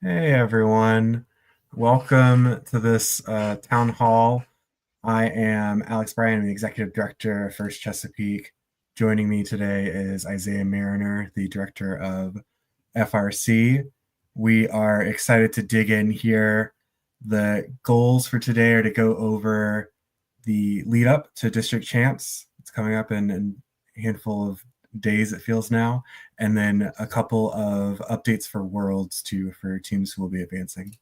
Hey everyone, welcome to this town hall. I am Alex Bryan, I'm the Executive Director of First Chesapeake. Joining me today is Isaiah Mariner, the Director of FRC. We are excited to dig in here. The goals for today are to go over the lead up to District Champs. It's coming up in a handful of days, it feels now, and then a couple of updates for Worlds too for teams who will be advancing.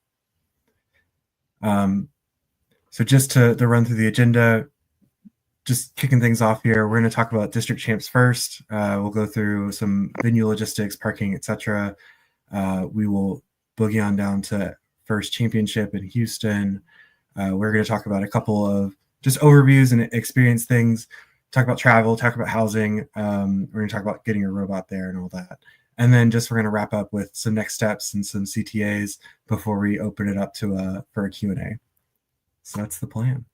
Um, so just to run through the agenda, just kicking things off here, we're going to talk about District Champs first. We'll go through some venue logistics, parking, etc. We will boogie on down to First Championship in Houston. We're going to talk about a couple of just overviews and experience things, talk about travel, talk about housing. We're going to talk about getting a robot there and all that. And then just we're going to wrap up with some next steps and some CTAs before we open it up to for a Q&A. So that's the plan.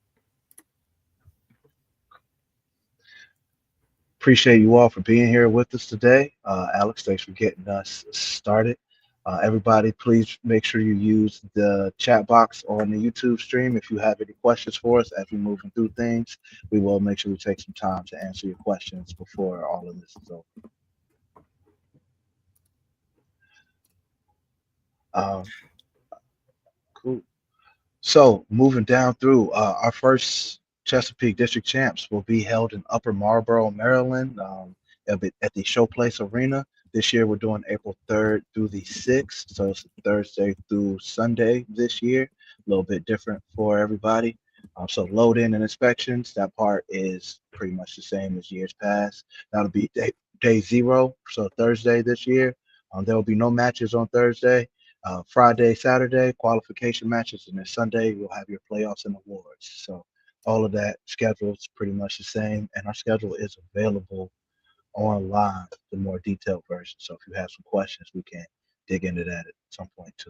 Appreciate you all for being here with us today. Alex, thanks for getting us started. Everybody, please make sure you use the chat box on the YouTube stream. If you have any questions for us as we're moving through things, we will make sure we take some time to answer your questions before all of this is over. Cool. So moving down through our first Chesapeake District Champs will be held in Upper Marlboro, Maryland. It'll be at the Showplace Arena. This year we're doing April 3rd through the 6th. So it's Thursday through Sunday this year. A little bit different for everybody. So load in and inspections, that part is pretty much the same as years past. That'll be day 0, so Thursday this year. There will be no matches on Thursday. Friday, Saturday, qualification matches, and then Sunday you'll have your playoffs and awards. So all of that schedule is pretty much the same, and our schedule is available online, the more detailed version. So if you have some questions, we can dig into that at some point too.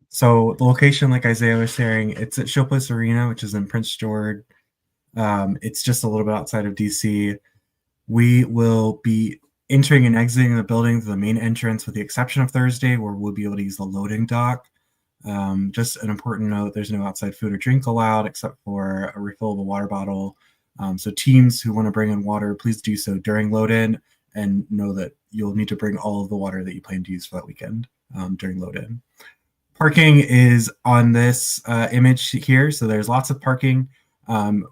So the location, like Isaiah was saying, it's at Showplace Arena, which is in Prince George. It's just a little bit outside of DC. We will be entering and exiting the building through the main entrance, with the exception of Thursday, where we'll be able to use the loading dock. Just an important note, there's no outside food or drink allowed except for a refillable water bottle. So teams who want to bring in water, please do so during load-in, and know that you'll need to bring all of the water that you plan to use for that weekend during load-in. Parking is on this image here, so there's lots of parking.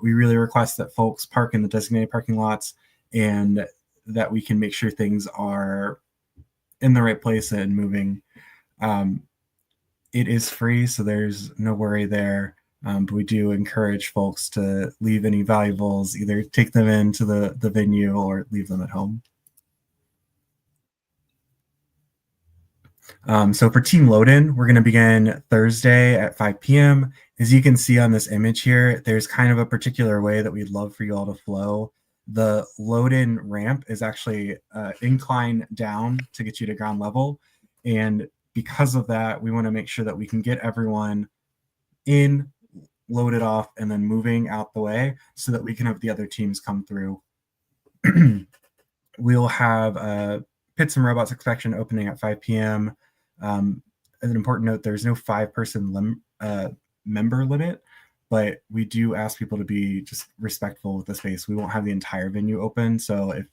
We really request that folks park in the designated parking lots, and that we can make sure things are in the right place and moving. It is free, so there's no worry there. But we do encourage folks to leave any valuables, either take them into the venue or leave them at home. So for team load-in, we're going to begin Thursday at 5 p.m. As you can see on this image here, there's kind of a particular way that we'd love for you all to flow. The load-in ramp is actually incline down to get you to ground level. And because of that, we want to make sure that we can get everyone in, loaded off, and then moving out the way so that we can have the other teams come through. We'll have Pits and Robots inspection opening at 5 p.m. As an important note, there's no 5-person member limit, but we do ask people to be just respectful with the space. We won't have the entire venue open, so if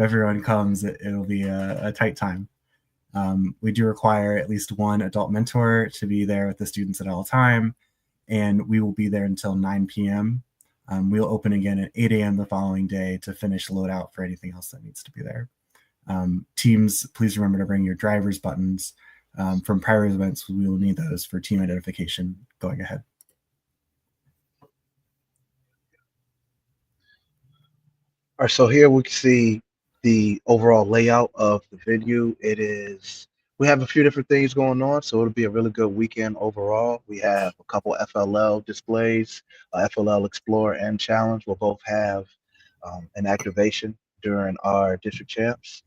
everyone comes, it'll be a tight time. We do require at least one adult mentor to be there with the students at all time, and we will be there until 9 p.m. We'll open again at 8 a.m. the following day to finish loadout for anything else that needs to be there. Teams, please remember to bring your driver's buttons. From prior events, we will need those for team identification going ahead. All right, so here we can see the overall layout of the venue. We have a few different things going on, so it'll be a really good weekend overall. We have a couple FLL displays, FLL Explore and Challenge will both have an activation during our district champs.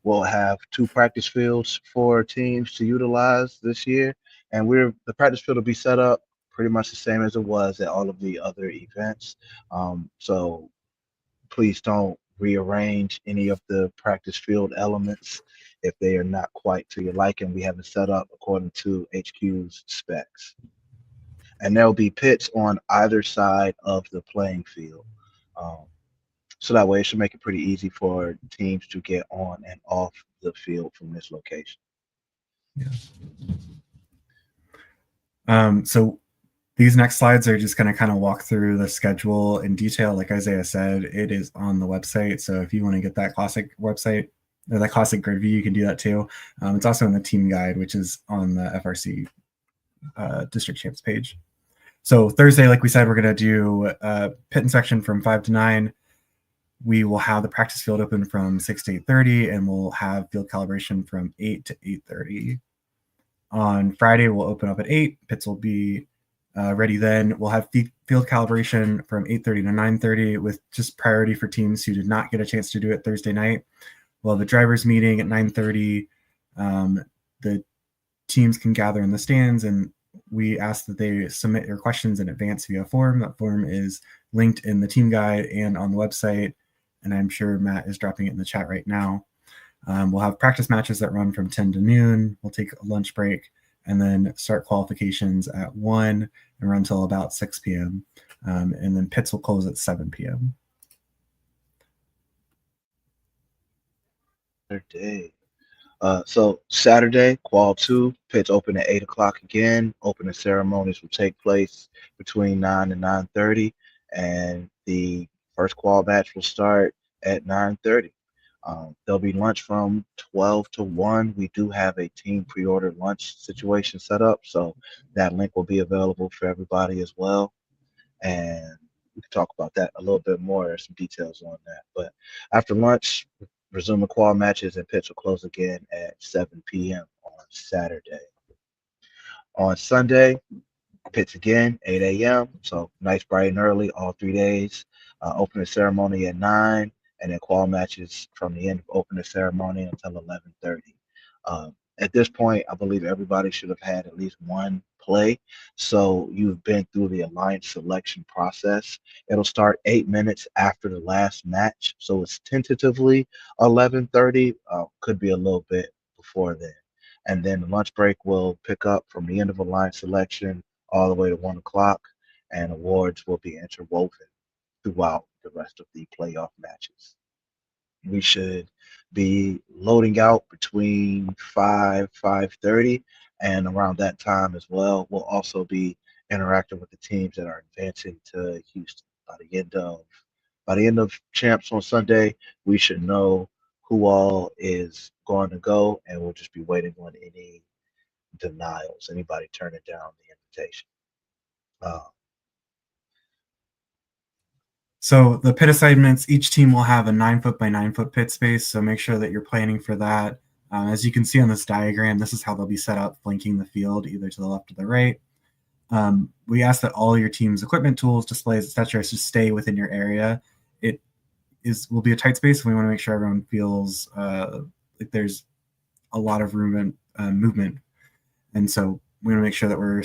We'll have 2 practice fields for teams to utilize this year, and the practice field will be set up pretty much the same as it was at all of the other events. So please don't rearrange any of the practice field elements if they are not quite to your liking. We have it set up according to HQ's specs. And there'll be pits on either side of the playing field. Um, so that way it should make it pretty easy for teams to get on and off the field from this location. Yeah. So these next slides are just going to kind of walk through the schedule in detail. Like Isaiah said, it is on the website. So if you want to get that classic website or that classic grid view, you can do that too. It's also in the team guide, which is on the FRC District Champs page. So Thursday, like we said, we're going to do pit inspection from 5 to 9. We will have the practice field open from 6 to 8:30, and we'll have field calibration from 8 to 8:30. On Friday, we'll open up at 8. Pits will be ready then. We'll have field calibration from 8:30 to 9:30 with just priority for teams who did not get a chance to do it Thursday night. We'll have a driver's meeting at 9:30. The teams can gather in the stands, and we ask that they submit your questions in advance via form. That form is linked in the team guide and on the website, and I'm sure Matt is dropping it in the chat right now. We'll have practice matches that run from 10 to noon. We'll take a lunch break and then start qualifications at 1 and run until about 6 p.m. And then pits will close at 7 p.m. Day. So Saturday, qual 2, pits open at 8 o'clock again. Opening ceremonies will take place between 9 and 9:30, and the first qual batch will start at 9:30. There'll be lunch from 12 to 1. We do have a team pre-order lunch situation set up, so that link will be available for everybody as well. And we can talk about that a little bit more. There's some details on that. But after lunch, resume the qual matches, and pits will close again at 7 p.m. on Saturday. On Sunday, pits again, 8 a.m. So nice, bright and early all 3 days. Opening ceremony at 9, and then qual matches from the end of opening ceremony until 11:30. At this point, I believe everybody should have had at least one play. So you've been through the alliance selection process. It'll start 8 minutes after the last match. So it's tentatively 11:30, could be a little bit before then. And then the lunch break will pick up from the end of alliance selection all the way to 1 o'clock, and awards will be interwoven throughout the rest of the playoff matches. We should be loading out between 5:30, and around that time as well. We'll also be interacting with the teams that are advancing to Houston. By the end of champs on Sunday, we should know who all is going to go, and we'll just be waiting on any denials, anybody turning down the invitation. So the pit assignments, each team will have a 9-foot by 9-foot pit space. So make sure that you're planning for that. As you can see on this diagram, this is how they'll be set up, flanking the field, either to the left or the right. We ask that all your team's equipment, tools, displays, etc., just stay within your area. It will be a tight space, and we want to make sure everyone feels like there's a lot of room and movement. And so we want to make sure that we're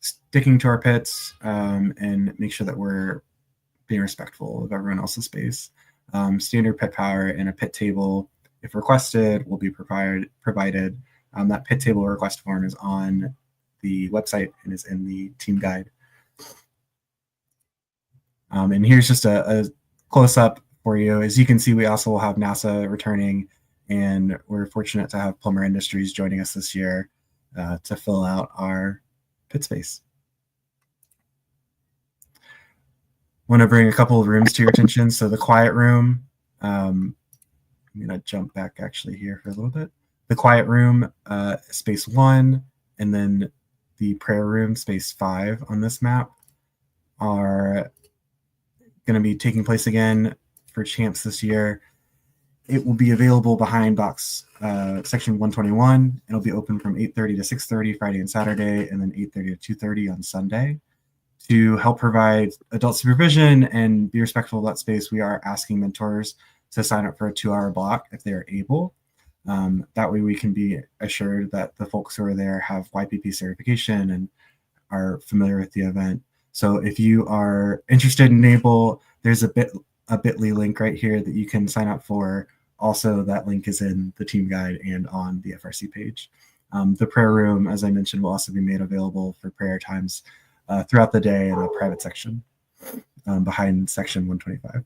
sticking to our pits and make sure that we're being respectful of everyone else's space. Standard pit power and a pit table, if requested, will be provided. That pit table request form is on the website and is in the team guide. And here's just a close-up for you. As you can see, we also will have NASA returning, and we're fortunate to have Plumber Industries joining us this year to fill out our pit space. Want to bring a couple of rooms to your attention. So the quiet room, I'm going to jump back actually here for a little bit. The quiet room, space 1, and then the prayer room, space 5 on this map, are going to be taking place again for champs this year. It will be available behind box section 121. It'll be open from 8:30 to 6:30 Friday and Saturday, and then 8:30 to 2:30 on Sunday. To help provide adult supervision and be respectful of that space, we are asking mentors to sign up for a 2-hour block if they are able. That way we can be assured that the folks who are there have YPP certification and are familiar with the event. So if you are interested and able, there's a a bit.ly link right here that you can sign up for. Also, that link is in the team guide and on the FRC page. The prayer room, as I mentioned, will also be made available for prayer times throughout the day in a private section behind section 125.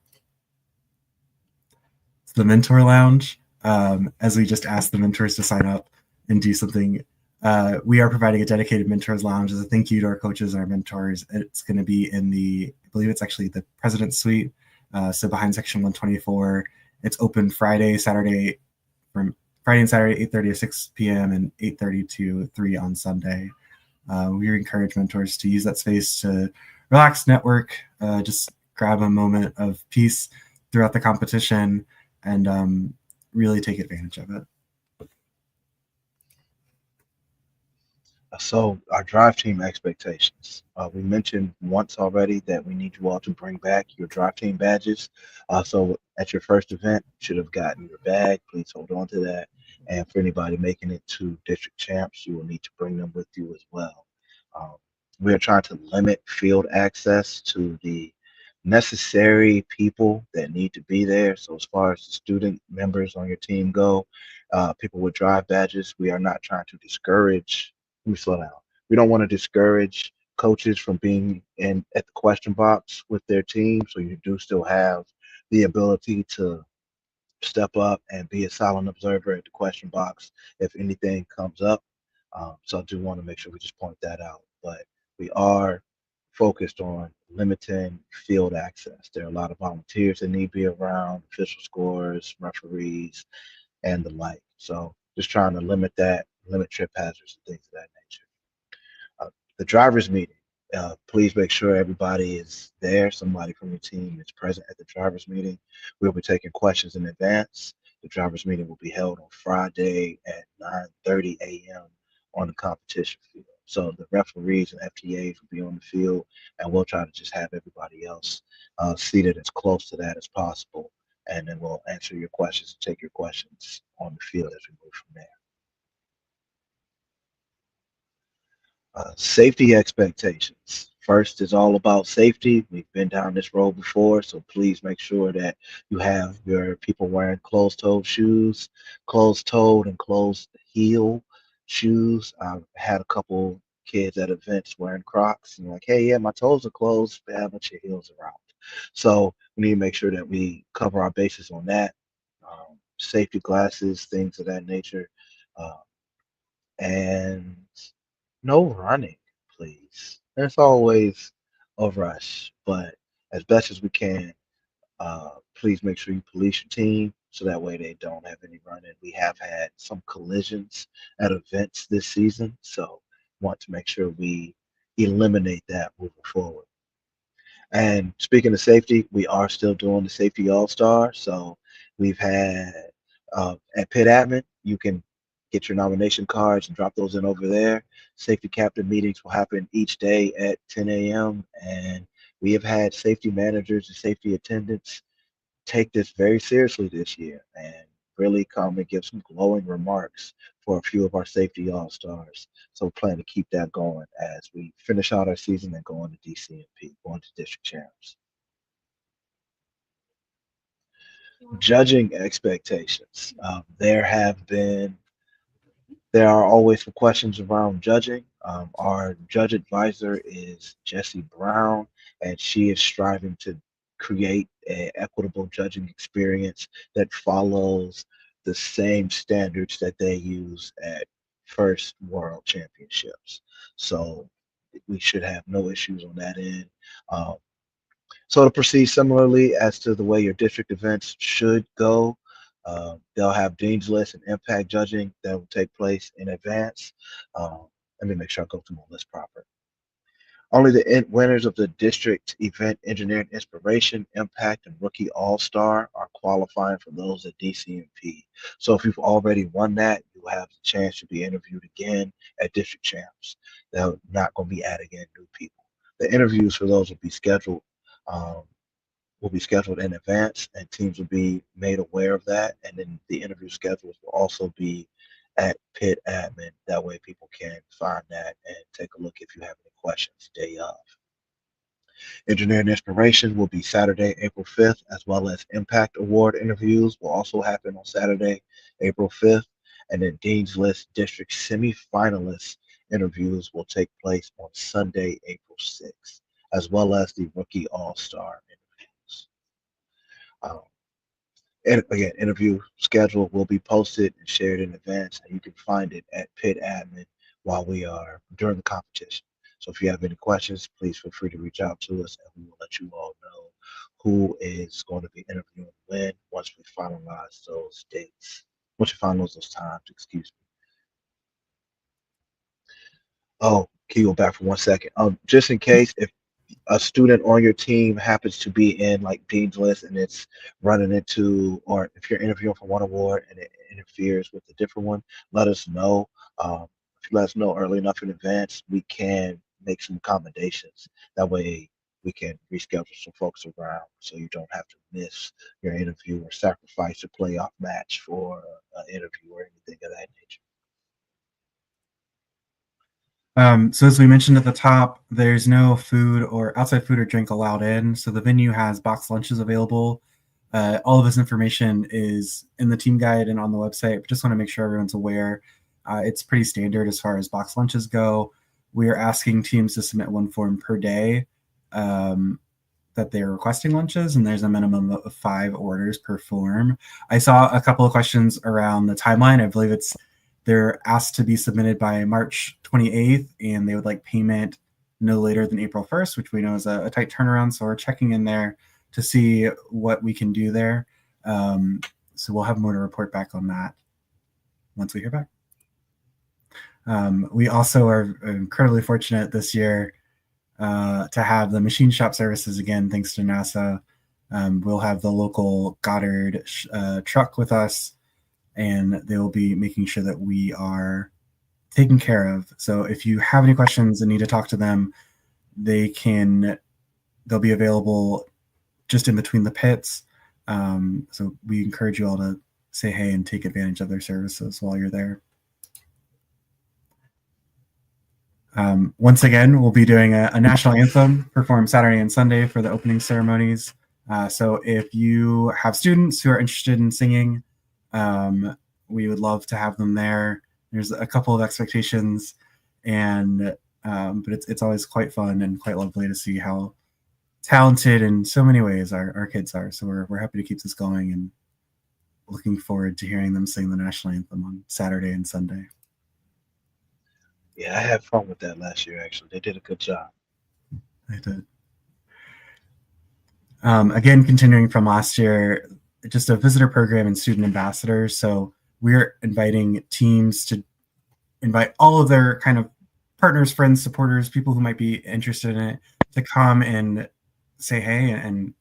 The mentor lounge, as we just asked the mentors to sign up and do something. We are providing a dedicated mentors lounge as a thank you to our coaches and our mentors. It's going to be in I believe it's actually the president's suite. So behind section 124, it's open Friday, Saturday, from Friday and Saturday, 8:30 to 6 p.m. and 8:30 to 3 on Sunday. We encourage mentors to use that space to relax, network, just grab a moment of peace throughout the competition, and really take advantage of it. So our drive team expectations. We mentioned once already that we need you all to bring back your drive team badges. So at your first event, you should have gotten your bag. Please hold on to that. And for anybody making it to district champs, you will need to bring them with you as well. Um, we are trying to limit field access to the necessary people that need to be there. So as far as the student members on your team go, people with drive badges, we are not trying to discourage. Let me slow down. We don't want to discourage coaches from being in at the question box with their team. So you do still have the ability to step up and be a silent observer at the question box if anything comes up. So I do want to make sure we just point that out. But we are focused on limiting field access. There are a lot of volunteers that need to be around, official scores, referees, and the like. So just trying to limit that, limit trip hazards and things of that nature. The drivers meeting. Please make sure everybody is there. Somebody from your team is present at the drivers meeting. We'll be taking questions in advance. The drivers meeting will be held on Friday at 9:30 a.m. on the competition field. So the referees and FTAs will be on the field, and we'll try to just have everybody else seated as close to that as possible. And then we'll answer your questions and take your questions on the field as we move from there. Safety expectations. First is all about safety. We've been down this road before, so please make sure that you have your people wearing closed-toed shoes, closed-toed and closed-heel shoes. I've had a couple kids at events wearing Crocs and like, hey, yeah, my toes are closed, but your heels are out. So we need to make sure that we cover our bases on that. Safety glasses, things of that nature. Uh, and no running, please. There's always a rush, but as best as we can, please make sure you police your team so that way they don't have any running. We have had some collisions at events this season, so want to make sure we eliminate that moving forward. And speaking of safety, we are still doing the safety all star. So we've had at Pit Admin, you can get your nomination cards and drop those in over there. Safety captain meetings will happen each day at 10 a.m. And we have had safety managers and safety attendants take this very seriously this year and really come and give some glowing remarks for a few of our safety all stars. So we plan to keep that going as we finish out our season and go on to DCMP, going to district champs. Judging expectations. There are always some questions around judging. Our judge advisor is Jessie Brown, and she is striving to create an equitable judging experience that follows the same standards that they use at First World Championships. So we should have no issues on that end. Um, so to proceed similarly as to the way your district events should go, they'll have Dean's List and impact judging that will take place in advance. Um, Let me make sure I go through my list proper. Only the winners of the district event engineering inspiration, impact, and rookie all-star are qualifying for those at DCMP. So if you've already won that, you have the chance to be interviewed again at district champs. They're not going to be adding in new people. The interviews for those um, will be scheduled in advance, and teams will be made aware of that. And then the interview schedules will also be at Pit Admin. That way people can find that and take a look if you have any questions day of. Engineering Inspiration will be Saturday, April 5th, as well as Impact Award interviews will also happen on Saturday, April 5th. And then Dean's List District semifinalists interviews will take place on Sunday, April 6th, as well as the Rookie All-Star interviews. Um, and again, interview schedule will be posted and shared in advance, and you can find it at Pit Admin while we are during the competition. So if you have any questions, please feel free to reach out to us, and we will let you all know who is going to be interviewing when once we finalize those dates. Once you finalize those times, excuse me. Oh, can you go back for 1 second? Just in case if a student on your team happens to be in like Dean's List and it's running into, or if you're interviewing for one award and it interferes with a different one, let us know. If you let us know early enough in advance, we can make some accommodations. That way we can reschedule some folks around so you don't have to miss your interview or sacrifice a playoff match for an interview or anything of that nature. So as we mentioned at the top, there's no food or outside food or drink allowed in. So the venue has box lunches available. All of this information is in the team guide and on the website. We just want to make sure everyone's aware. It's pretty standard as far as box lunches go. We are asking teams to submit one form per day that they're requesting lunches, and there's a minimum of 5 orders per form. I saw a couple of questions around the timeline. I believe they're asked to be submitted by March 28th, and they would like payment no later than April 1st, which we know is a tight turnaround. So we're checking in there to see what we can do there. So we'll have more to report back on that once we hear back. We also are incredibly fortunate this year to have the machine shop services again, thanks to NASA. We'll have the local Goddard truck with us, and they will be making sure that we are taken care of. So if you have any questions and need to talk to them, they'll be available just in between the pits. So we encourage you all to say hey and take advantage of their services while you're there. Once again, we'll be doing a national anthem performed Saturday and Sunday for the opening ceremonies. So if you have students who are interested in singing, we would love to have them there. There's a couple of expectations, but it's always quite fun and quite lovely to see how talented in so many ways our kids are. So we're happy to keep this going and looking forward to hearing them sing the national anthem on Saturday and Sunday. Yeah, I had fun with that last year, actually. They did a good job. They did. Again, continuing from last year, just a visitor program and student ambassadors. So we're inviting teams to invite all of their kind of partners, friends, supporters, people who might be interested in it to come and say hey and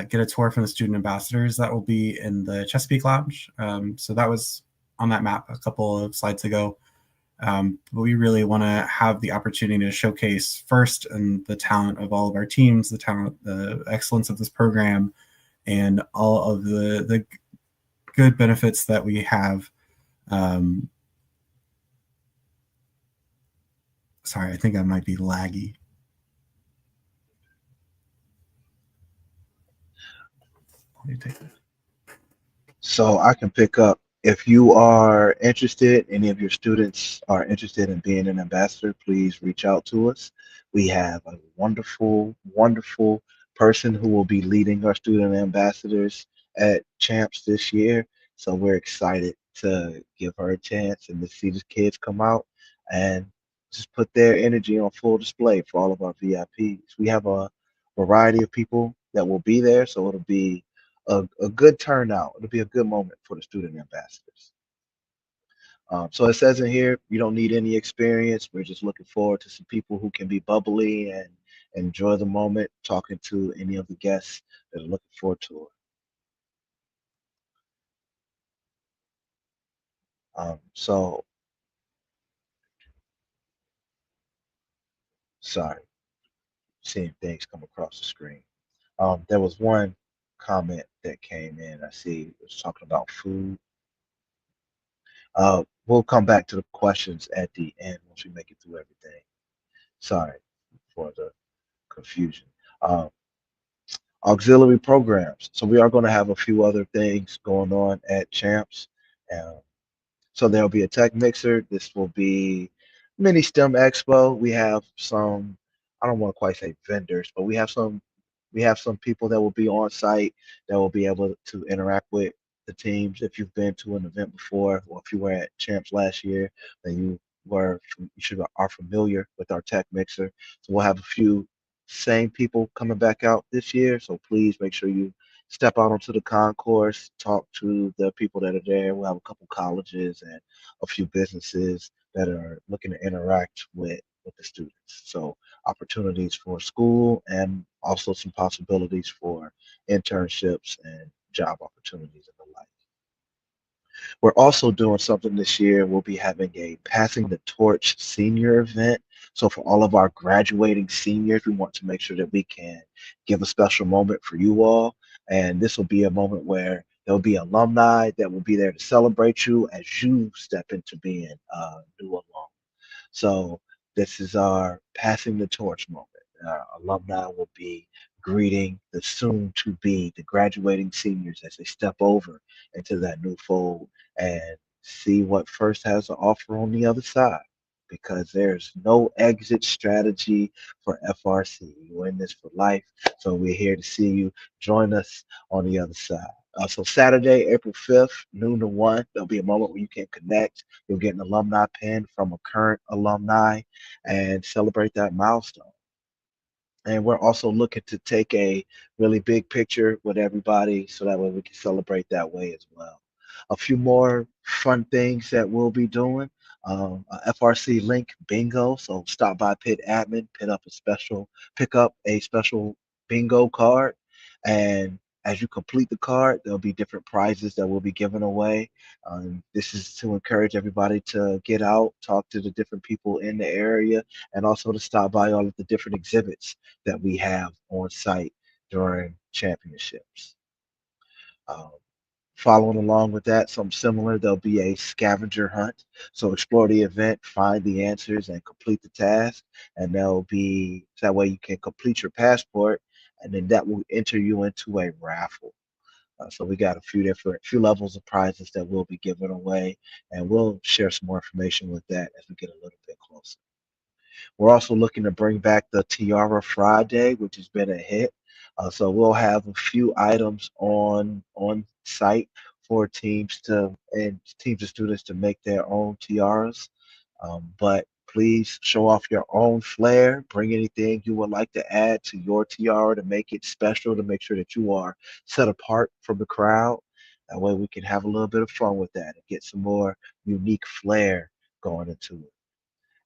get a tour from the student ambassadors. That will be in the Chesapeake Lounge. So that was on that map a couple of slides ago. But we really want to have the opportunity to showcase first and the talent of all of our teams, the excellence of this program, and all of the good benefits that we have. Sorry, I think I might be laggy. Let me take that. So I can pick up. If you are interested, any of your students are interested in being an ambassador, please reach out to us. We have a wonderful, wonderful person who will be leading our student ambassadors at Champs this year. So we're excited to give her a chance and to see the kids come out and just put their energy on full display for all of our VIPs. We have a variety of people that will be there, so it'll be a good turnout. It'll be a good moment for the student ambassadors. So it says in here, you don't need any experience. We're just looking forward to some people who can be bubbly and enjoy the moment, talking to any of the guests that are looking forward to it. So, sorry, seeing things come across the screen. There was one comment that came in. I see it was talking about food. We'll come back to the questions at the end once we make it through everything. Sorry for the confusion. Um, Auxiliary programs. So we are going to have a few other things going on at Champs. Um, so there'll be a tech mixer. This will be mini STEM expo. We have some, I don't want to quite say vendors, but we have some people that will be on site that will be able to interact with the teams. If you've been to an event before, or if you were at Champs last year, then you should are familiar with our tech mixer. So we'll have a few same people coming back out this year. So please make sure you step out onto the concourse, talk to the people that are there. We'll have a couple colleges and a few businesses that are looking to interact with the students. So opportunities for school and also some possibilities for internships and job opportunities in the like. We're also doing something this year. We'll be having a Passing the Torch senior event. So for all of our graduating seniors, we want to make sure that we can give a special moment for you all. And this will be a moment where there'll be alumni that will be there to celebrate you as you step into being a new alum. So this is our passing the torch moment. Alumni will be greeting the soon to be, the graduating seniors as they step over into that new fold and see what First has to offer on the other side. Because there's no exit strategy for FRC. You're in this for life. So we're here to see you. Join us on the other side. So Saturday, April 5th, noon to 1, there'll be a moment where you can connect. You'll get an alumni pin from a current alumni and celebrate that milestone. And we're also looking to take a really big picture with everybody so that way we can celebrate that way as well. A few more fun things that we'll be doing. A FRC link bingo. So stop by Pit Admin, pick up a special bingo card. And as you complete the card, there'll be different prizes that will be given away. This is to encourage everybody to get out, talk to the different people in the area, and also to stop by all of the different exhibits that we have on site during championships. Um, Following along with that, some similar, there'll be a scavenger hunt. So explore the event, find the answers, and complete the task. And there'll be so that way you can complete your passport, and then that will enter you into a raffle. So we got few levels of prizes that we'll be giving away, and we'll share some more information with that as we get a little bit closer. We're also looking to bring back the Tiara Friday, which has been a hit. So we'll have a few items on site for teams and students to make their own tiaras. But please show off your own flair. Bring anything you would like to add to your tiara to make it special, to make sure that you are set apart from the crowd. That way we can have a little bit of fun with that and get some more unique flair going into it.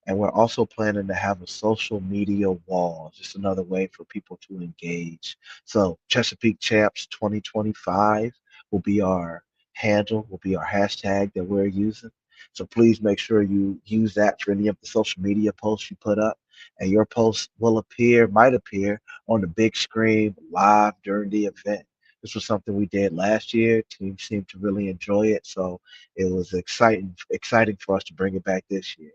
And we're also planning to have a social media wall, just another way for people to engage. So Chesapeake Champs 2025 will be our handle, will be our hashtag that we're using. So please make sure you use that for any of the social media posts you put up. And your post might appear on the big screen live during the event. This was something we did last year. Teams seemed to really enjoy it. So it was exciting for us to bring it back this year.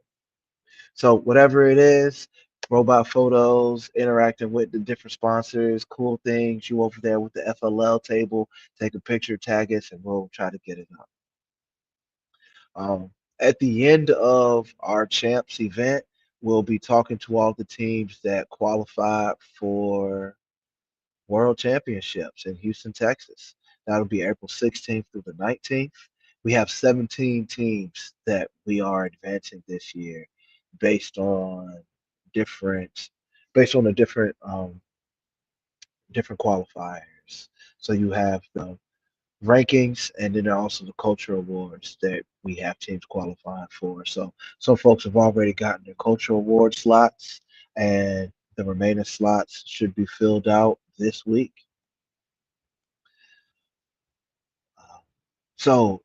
So whatever it is, robot photos, interacting with the different sponsors, cool things, you over there with the FLL table, take a picture, tag us, and we'll try to get it up. At the end of our champs event, we'll be talking to all the teams that qualified for World Championships in Houston, Texas. That'll be April 16th through the 19th. We have 17 teams that we are advancing this year based on different based on the different qualifiers. So you have the rankings and then also the culture awards that we have teams qualifying for. So some folks have already gotten their culture award slots and the remaining slots should be filled out this week. Uh, So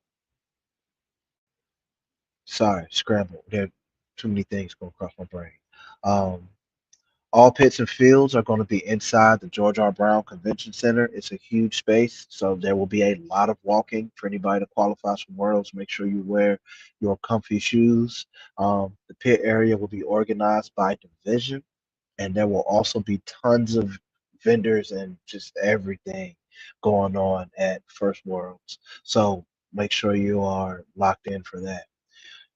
sorry, scramble. There are too many things going across my brain. Um, All pits and fields are going to be inside the George R. Brown Convention Center. It's a huge space, so there will be a lot of walking for anybody that qualifies for Worlds. Make sure you wear your comfy shoes. The pit area will be organized by division. and there will also be tons of vendors and just everything going on at First Worlds. So make sure you are locked in for that.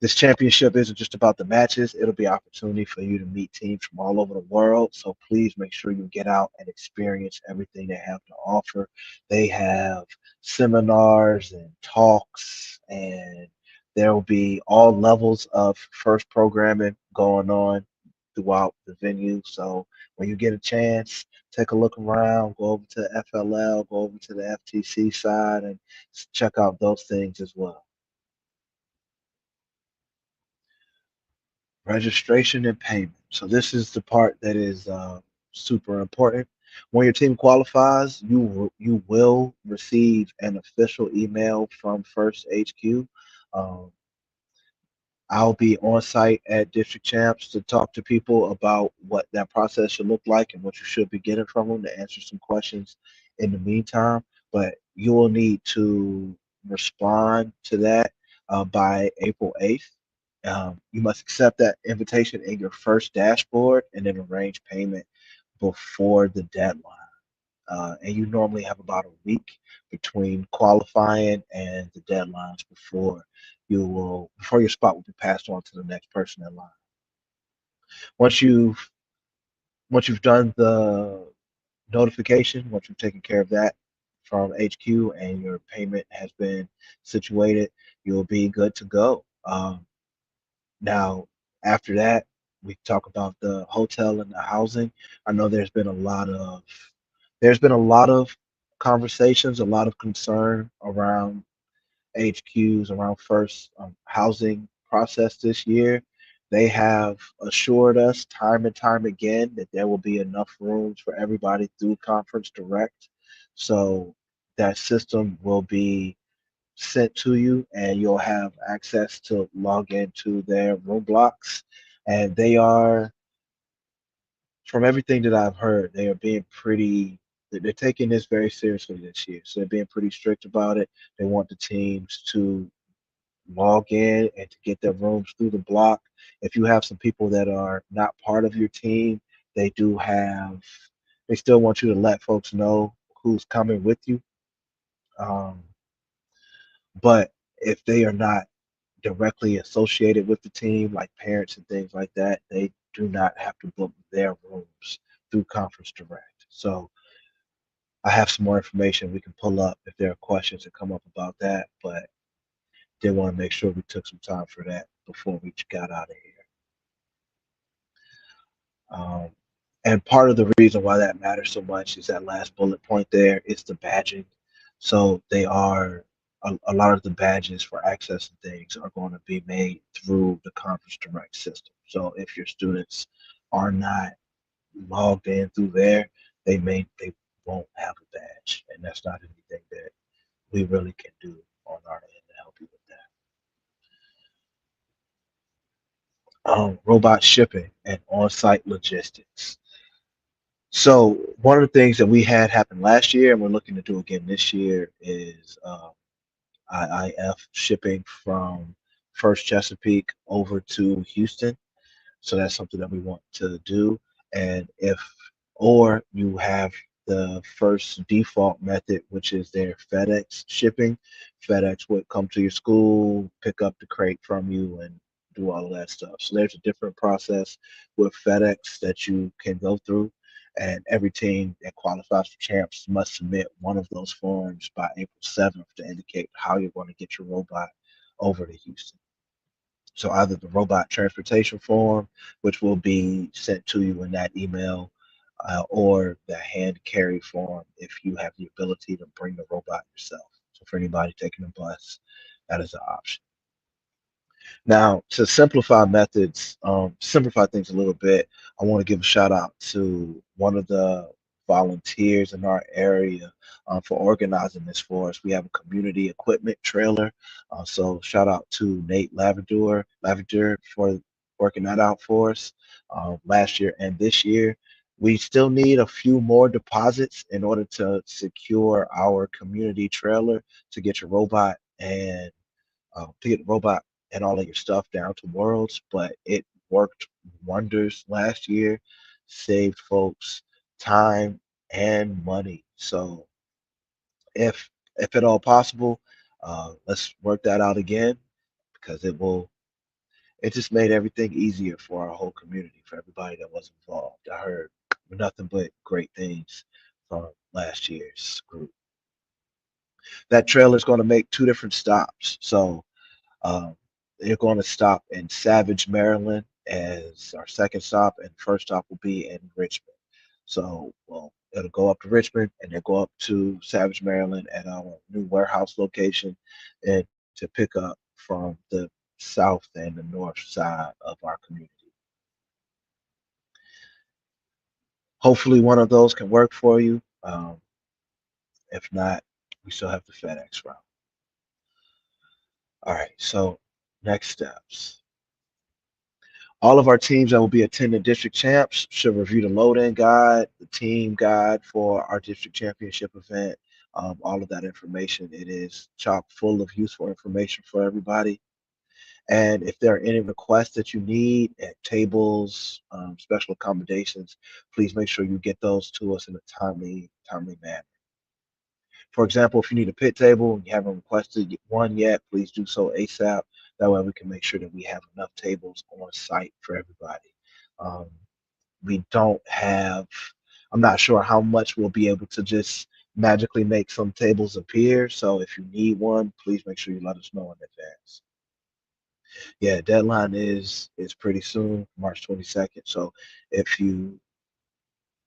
This championship isn't just about the matches. It'll be an opportunity for you to meet teams from all over the world. So please make sure you get out and experience everything they have to offer. They have seminars and talks, and there will be all levels of first programming going on throughout the venue. So when you get a chance, take a look around, go over to FLL, go over to the FTC side, and check out those things as well. Registration and payment. So this is the part that is super important. When your team qualifies, you will receive an official email from First HQ. Um, I'll be on site at District Champs to talk to people about what that process should look like and what you should be getting from them to answer some questions in the meantime. But you will need to respond to that by April 8th. You must accept that invitation in your first dashboard and then arrange payment before the deadline. And you normally have about a week between qualifying and the deadlines before your spot will be passed on to the next person in line. Once you've once you've done the notification, once you've taken care of that from HQ and your payment has been situated, you'll be good to go. Now, after that, we talk about the hotel and the housing. I know there's been a lot of conversations, a lot of concern around HQs, around first housing process this year. They have assured us time and time again that there will be enough rooms for everybody through Conference Direct. So that system will be sent to you and you'll have access to log into their room blocks. And they are, from everything that I've heard, they are being they're taking this very seriously this year. So they're being pretty strict about it. They want the teams to log in and to get their rooms through the block. If you have some people that are not part of your team, they do have, they still want you to let folks know who's coming with you. Um, but if they are not directly associated with the team, like parents and things like that, they do not have to book their rooms through Conference Direct. So I have some more information we can pull up if there are questions that come up about that, but did want to make sure we took some time for that before we got out of here. Um, and part of the reason why that matters so much is that last bullet point there is the badging. So they are a lot of the badges for accessing things are going to be made through the Conference Direct system. So if your students are not logged in through there, they won't have a badge, and that's not anything that we really can do on our end to help you with that. Robot shipping and on-site logistics. So one of the things that we had happen last year and we're looking to do again this year is IIF shipping from First Chesapeake over to Houston. So that's something that we want to do. And or you have the first default method, which is their FedEx shipping. FedEx would come to your school, pick up the crate from you, and do all of that stuff. So there's a different process with FedEx that you can go through. And every team that qualifies for champs must submit one of those forms by April 7th to indicate how you're going to get your robot over to Houston. So either the robot transportation form, which will be sent to you in that email, or the hand carry form if you have the ability to bring the robot yourself. So for anybody taking a bus, that is an option. Now, to simplify things a little bit, I want to give a shout out to one of the volunteers in our area for organizing this for us. We have a community equipment trailer. So shout out to Nate Lavender for working that out for us last year and this year. We still need a few more deposits in order to secure our community trailer to get your robot and all of your stuff down to Worlds, but it worked wonders last year. saved folks time and money. So if at all possible, let's work that out again because it just made everything easier for our whole community, for everybody that was involved. I heard nothing but great things from last year's group. That trailer is going to make two different stops. So um, they're going to stop in Savage, Maryland as our second stop, and first stop will be in Richmond. So, well, it'll go up to Richmond and then go up to Savage, Maryland at our new warehouse location and to pick up from the south and the north side of our community. Hopefully, one of those can work for you. If not, we still have the FedEx route. All right, so next steps. All of our teams that will be attending district champs should review the load-in guide, the team guide for our district championship event, all of that information. It is chock full of useful information for everybody. And if there are any requests that you need at tables, special accommodations, please make sure you get those to us in a timely manner. For example, if you need a pit table and you haven't requested one yet, please do so ASAP. That way we can make sure that we have enough tables on site for everybody. Um, we don't have, I'm not sure how much we'll be able to just magically make some tables appear. So if you need one, please make sure you let us know in advance. Yeah, deadline is pretty soon, March 22nd. So if you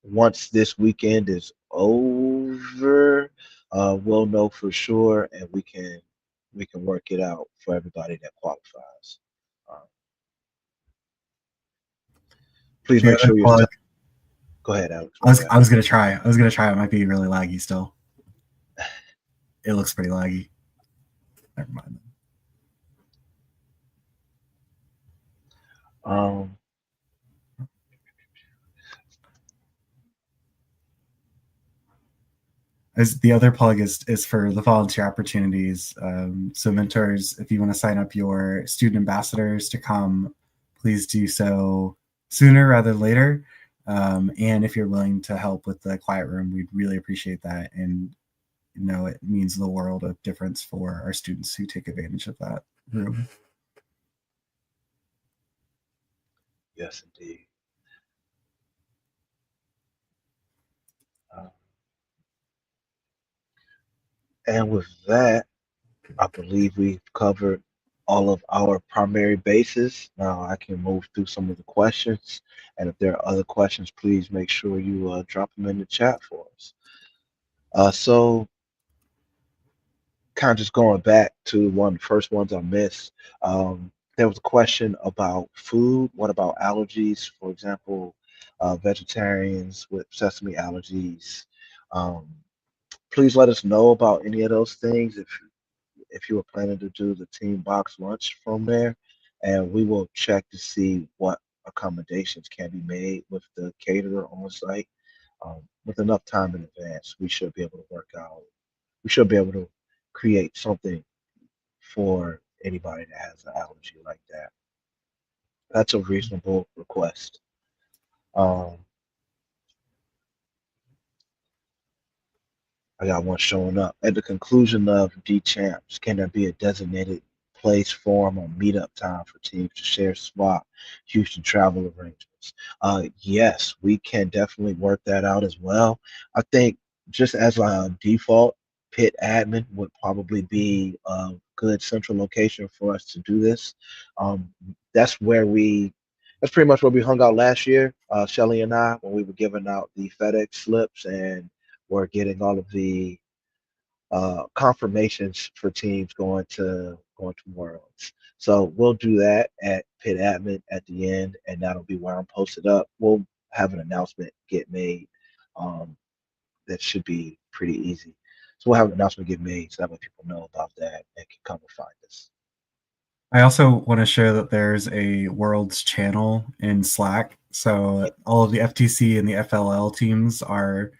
once this weekend is over, we'll know for sure, and we can work it out for everybody that qualifies. Um, please The make other sure you're plug, set. Go ahead, Alex. My bad. I was gonna try. I was gonna try. It might be really laggy still. It looks pretty laggy. Never mind. Um, As the other plug is for the volunteer opportunities. So mentors, if you want to sign up your student ambassadors to come, please do so sooner rather than later. And if you're willing to help with the quiet room, we'd really appreciate that. And it means the world of difference for our students who take advantage of that room. yes, indeed. Uh, and with that, I believe we've covered all of our primary bases. Now I can move through some of the questions, and if there are other questions, please make sure you drop them in the chat for us. So kind of just going back to one of the first ones I missed. There was a question about food. What about allergies? For example, vegetarians with sesame allergies. Um, please let us know about any of those things if you were planning to do the team box lunch from there, and we will check to see what accommodations can be made with the caterer on site. With enough time in advance, we should be able to work out. We should be able to create something for anybody that has an allergy like that. That's a reasonable request. Um, I got one showing up. At the conclusion of D Champs, can there be a designated place, forum, or meetup time for teams to share swap Houston travel arrangements? Yes, we can definitely work that out as well. I think just as a default, pit admin would probably be a good central location for us to do this. Um, that's where that's pretty much where we hung out last year, Shelly and I, when we were giving out the FedEx slips and we're getting all of the confirmations for teams going to Worlds. So we'll do that at Pit Admin at the end, and that'll be where I'm posted up. We'll have an announcement get made. Um, that should be pretty easy. So we'll have an announcement get made so that way people know about that and can come and find us. I also want to share that there's a Worlds channel in Slack. So all of the FTC and the FLL teams are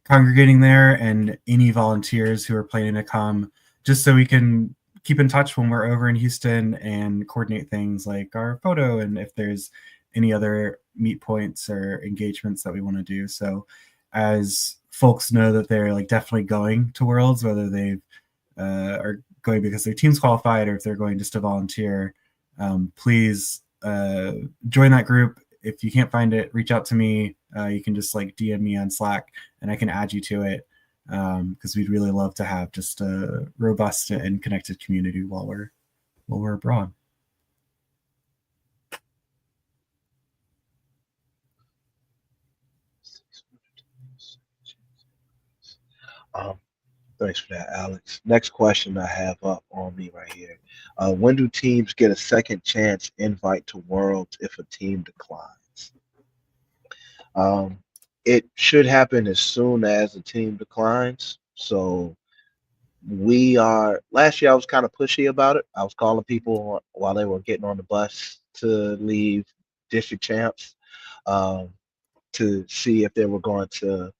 congregating there, and any volunteers who are planning to come, just so we can keep in touch when we're over in Houston and coordinate things like our photo, and if there's any other meet points or engagements that we want to do. So as folks know that they're like definitely going to Worlds, whether they are going because their team's qualified or if they're going just to volunteer, please join that group. If you can't find it, reach out to me. You can just like DM me on Slack and I can add you to it, because we'd really love to have just a robust and connected community while we're abroad. Thanks for that, Alex. Next question I have up on me right here. When do teams get a second chance invite to Worlds if a team declines? Um, it should happen as soon as the team declines. So last year I was kind of pushy about it. I was calling people while they were getting on the bus to leave district champs, um, to see if they were going to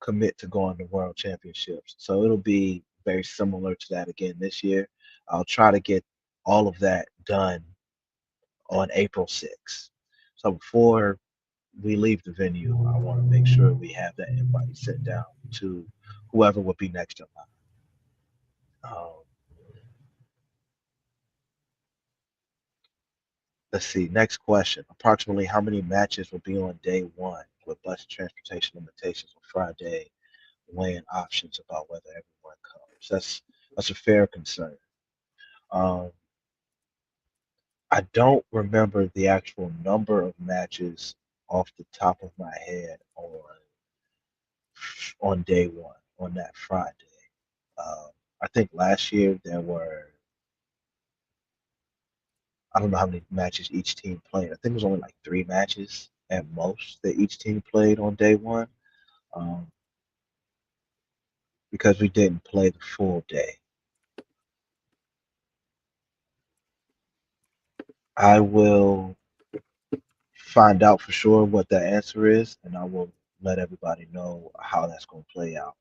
commit to going to world championships. So it'll be very similar to that again this year. I'll try to get all of that done on April 6th. So before we leave the venue, I want to make sure we have that invite sent down to whoever would be next in line. Let's see. Next question. Approximately how many matches will be on day one with bus transportation limitations on Friday, weighing options about whether everyone comes? That's a fair concern. Um, I don't remember the actual number of matches off the top of my head on day one on that Friday. I think last year there were, I don't know how many matches each team played. I think it was only like 3 matches at most that each team played on day one, um, because we didn't play the full day. I will find out for sure what the answer is, and I will let everybody know how that's going to play out.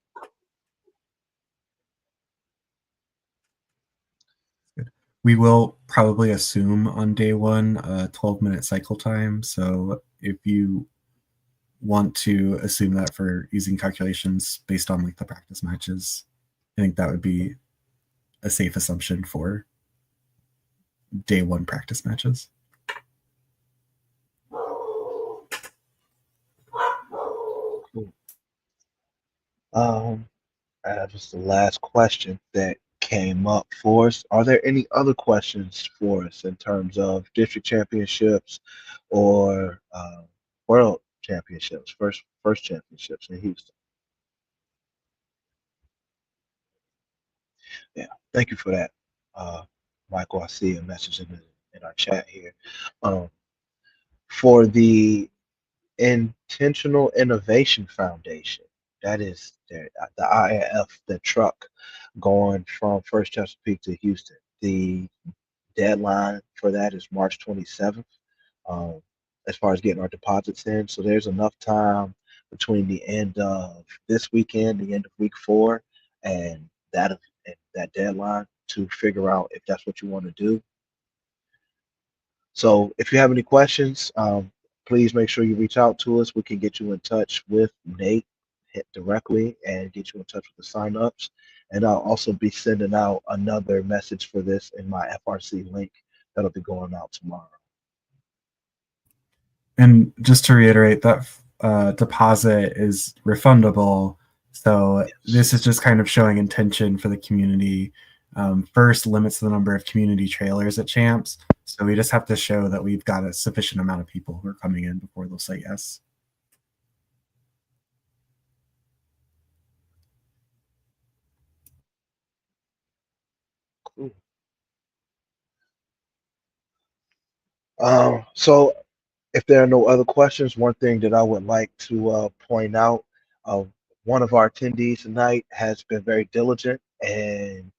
We will probably assume on day one a 12-minute cycle time. So if you want to assume that for using calculations based on like the practice matches, I think that would be a safe assumption for day one practice matches. Cool. That was the last question that came up for us. Are there any other questions for us in terms of district championships or world championships, first championships in Houston? Yeah, thank you for that, Michael. I see a message in our chat here. Um, for the Intentional Innovation Foundation. That is the IIF, the truck going from First Chesapeake to Houston. The deadline for that is March 27th, um, as far as getting our deposits in. So there's enough time between the end of this weekend, the end of week 4, and that deadline to figure out if that's what you want to do. So if you have any questions, please make sure you reach out to us. We can get you in touch with Nate directly and get you in touch with the signups. And I'll also be sending out another message for this in my FRC link that'll be going out tomorrow. And just to reiterate, that deposit is refundable. So Yes. this is just kind of showing intention for the community. First, limits the number of community trailers at champs. So we just have to show that we've got a sufficient amount of people who are coming in before they'll say yes. Cool. So if there are no other questions, one thing that I would like to point out, uh, one of our attendees tonight has been very diligent and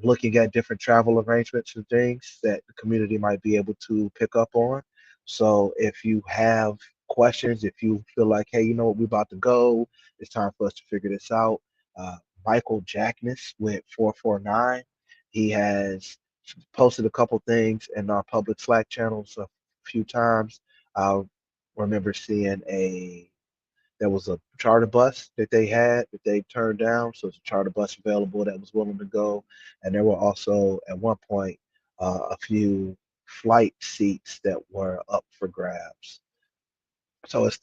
looking at different travel arrangements and things that the community might be able to pick up on. So if you have questions, if you feel like, hey, you know what, we're about to go, it's time for us to figure this out. Michael Jackness with 449, he has posted a couple things in our public Slack channels a few times. remember seeing a there was a charter bus that they had that they turned down. So it's a charter bus available that was willing to go, and there were also at one point a few flight seats that were up for grabs. So as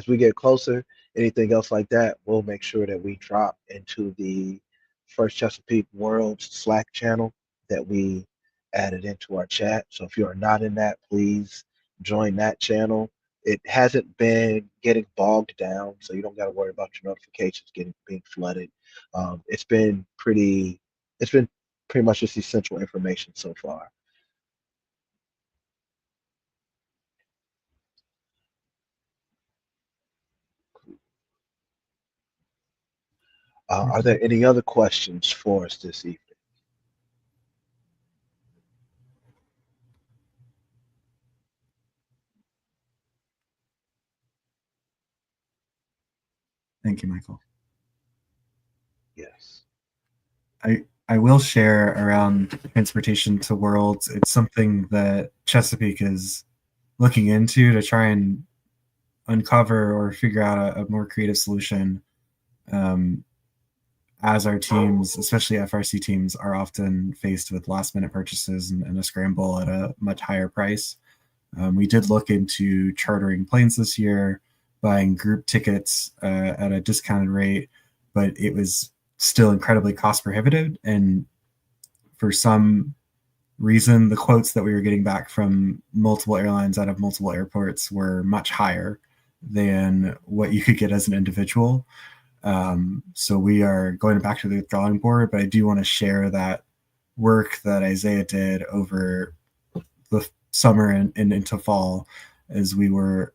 we get closer, anything else like that, we'll make sure that we drop into the First Chesapeake World Slack channel that we added into our chat. So if you are not in that, please join that channel. It hasn't been getting bogged down, so you don't got to worry about your notifications getting being flooded. It's been it's been pretty much just essential information so far. Are there any other questions for us this evening? Thank you, Michael. Yes. I will share around transportation to Worlds. It's something that Chesapeake is looking into to try and uncover or figure out a more creative solution. Um, as our teams, especially FRC teams, are often faced with last minute purchases and a scramble at a much higher price. We did look into chartering planes this year, buying group tickets at a discounted rate, but it was still incredibly cost prohibitive. And for some reason, the quotes that we were getting back from multiple airlines out of multiple airports were much higher than what you could get as an individual. So we are going back to the drawing board, but I do want to share that work that Isaiah did over the summer and into fall as we were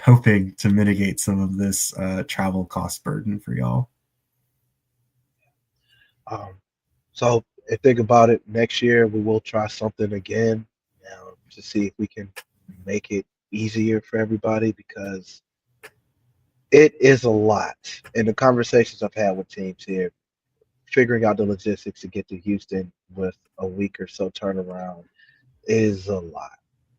hoping to mitigate some of this travel cost burden for y'all. Um, so if think about it, next year we will try something again to see if we can make it easier for everybody because it is a lot. In the conversations I've had with teams here, figuring out the logistics to get to Houston with a week or so turnaround is a lot.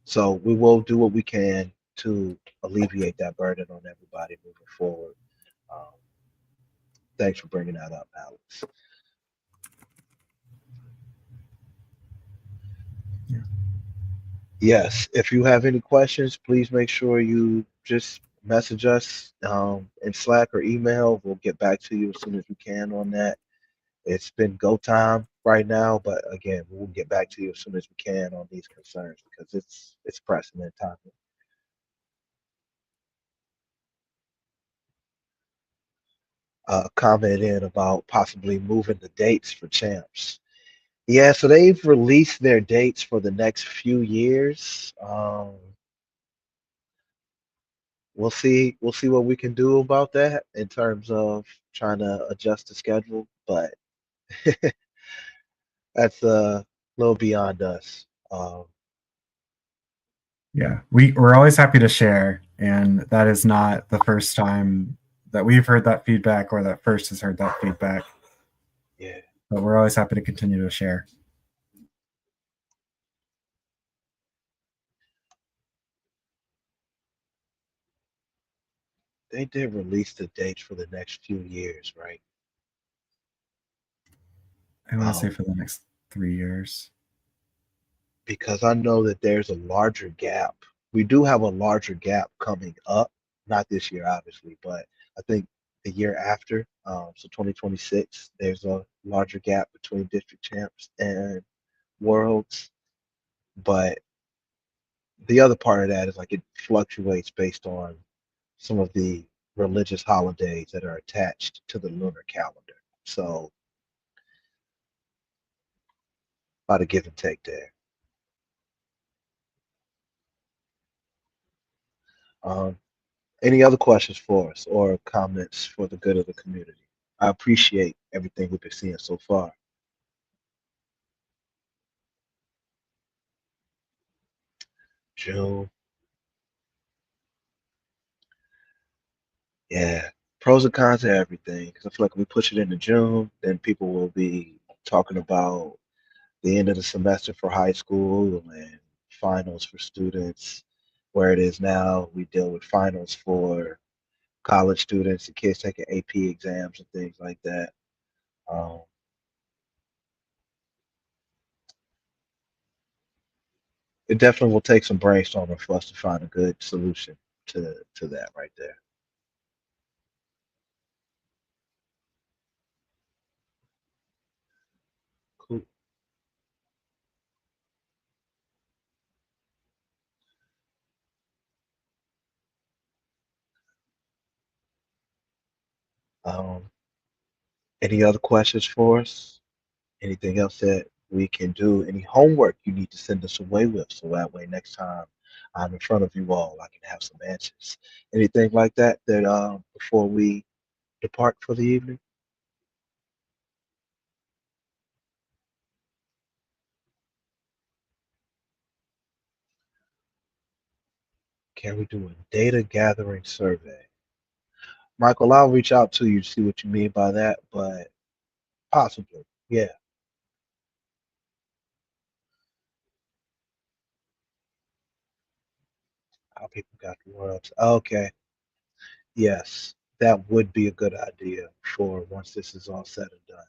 So we will do what we can to alleviate that burden on everybody moving forward. Um, Thanks for bringing that up, Alex. Yeah. Yes, if you have any questions, please make sure you just message us in Slack or email. We'll get back to you as soon as we can on that. It's been go time right now, but again, we'll get back to you as soon as we can on these concerns because it's pressing in time. Comment in about possibly moving the dates for champs. Yeah, so they've released their dates for the next few years. We'll see what we can do about that in terms of trying to adjust the schedule, but that's a little beyond us. Yeah, we're always happy to share, and that is not the first time that we've heard that feedback or that First has heard that feedback. Yeah, But we're always happy to continue to share. they did release the dates for the next few years, right? I want to say Um, for the next 3 years. because I know that there's a larger gap. We do have a larger gap coming up, not this year, obviously, but I think the year after, so 2026, there's a larger gap between district champs and worlds. But the other part of that is like it fluctuates based on some of the religious holidays that are attached to the lunar calendar. So a lot of give and take there. Um, any other questions for us or comments for the good of the community? I appreciate everything we've been seeing so far. June, yeah. Pros and cons to everything. Because I feel like if we push it into June, then people will be talking about the end of the semester for high school and finals for students. where it is now. We deal with finals for college students and kids taking AP exams and things like that. Um, it definitely will take some brainstorming for us to find a good solution to that right there. Cool. Um, any other questions for us? Anything else that we can do? Any homework you need to send us away with, so that way next time I'm in front of you all, I can have some answers. Anything like that that before we depart for the evening? Can we do a data gathering survey? Michael, I'll reach out to you to see what you mean by that, but possibly, yeah. How people got the world. Okay, yes, that would be a good idea for once this is all said and done.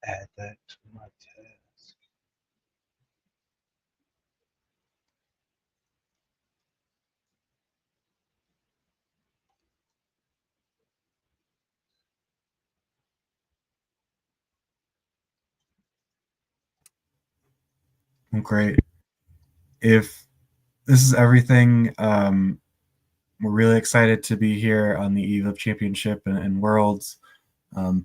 Add that to my task. Great. If this is everything, we're really excited to be here on the eve of championship and worlds.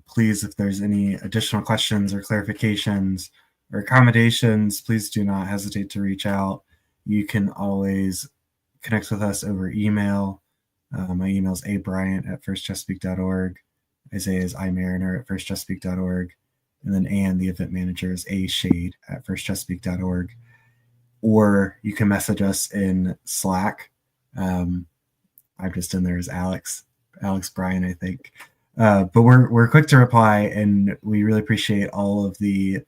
Please, if there's any additional questions or clarifications or accommodations, please do not hesitate to reach out. You can always connect with us over email. My email is abryant@firstchesapeake.org. Isaiah is imariner@firstchesapeake.org. And then Anne, the event manager, is ashade@firstchesapeake.org. Or you can message us in Slack. I'm just in there as Alex Bryan, I think. But we're quick to reply, and we really appreciate all of the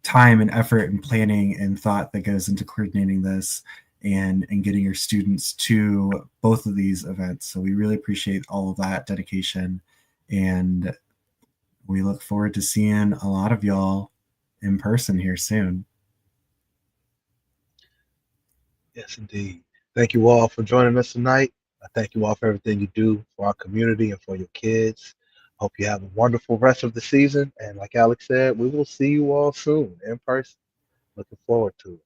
time and effort and planning and thought that goes into coordinating this and getting your students to both of these events. So we really appreciate all of that dedication, and we look forward to seeing a lot of y'all in person here soon. Yes, indeed. Thank you all for joining us tonight. I thank you all for everything you do for our community and for your kids. Hope you have a wonderful rest of the season. And like Alex said, we will see you all soon in person. Looking forward to it.